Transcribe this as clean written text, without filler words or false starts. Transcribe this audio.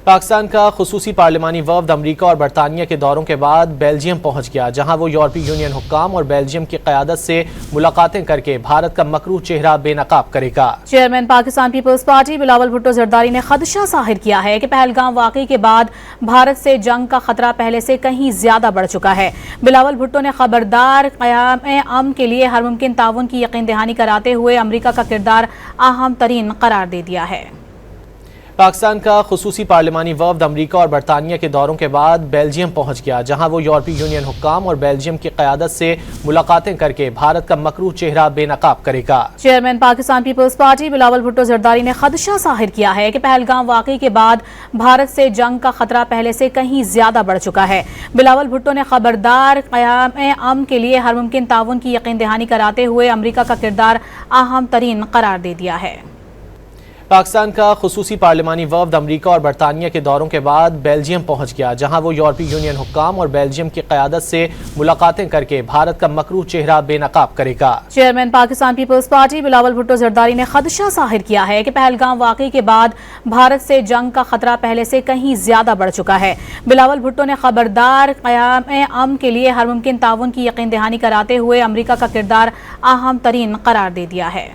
پاکستان کا خصوصی پارلیمانی وفد امریکہ اور برطانیہ کے دوروں کے بعد بیلجیم پہنچ گیا، جہاں وہ یورپی یونین حکام اور بیلجیم کی قیادت سے ملاقاتیں کر کے بھارت کا مکروہ چہرہ بے نقاب کرے گا۔ چیئرمین پاکستان پیپلز پارٹی بلاول بھٹو زرداری نے خدشہ ظاہر کیا ہے کہ پہلگام واقعے کے بعد بھارت سے جنگ کا خطرہ پہلے سے کہیں زیادہ بڑھ چکا ہے۔ بلاول بھٹو نے خبردار قیام امن کے لیے ہر ممکن تعاون کی یقین دہانی کراتے ہوئے امریکہ کا کردار اہم ترین قرار دے دیا ہے۔ پاکستان کا خصوصی پارلیمانی وفد امریکہ اور برطانیہ کے دوروں کے بعد بیلجیم پہنچ گیا، جہاں وہ یورپی یونین حکام اور بیلجیم کی قیادت سے ملاقاتیں کر کے بھارت کا مکروہ چہرہ بے نقاب کرے گا۔ چیئرمین پاکستان پیپلز پارٹی بلاول بھٹو زرداری نے خدشہ ظاہر کیا ہے کہ پہلگام واقعے کے بعد بھارت سے جنگ کا خطرہ پہلے سے کہیں زیادہ بڑھ چکا ہے۔ بلاول بھٹو نے خبردار قیام امن کے لیے ہر ممکن تعاون کی یقین دہانی کراتے ہوئے امریکہ کا کردار اہم ترین قرار دے دیا ہے۔ پاکستان کا خصوصی پارلیمانی وفد امریکہ اور برطانیہ کے دوروں کے بعد بیلجیم پہنچ گیا، جہاں وہ یورپی یونین حکام اور بیلجیم کی قیادت سے ملاقاتیں کر کے بھارت کا مکروہ چہرہ بے نقاب کرے گا۔ چیئرمین پاکستان پیپلز پارٹی بلاول بھٹو زرداری نے خدشہ ظاہر کیا ہے کہ پہلگام واقعے کے بعد بھارت سے جنگ کا خطرہ پہلے سے کہیں زیادہ بڑھ چکا ہے۔ بلاول بھٹو نے خبردار قیام امن کے لیے ہر ممکن تعاون کی یقین دہانی کراتے ہوئے امریکہ کا کردار اہم ترین قرار دے دیا ہے۔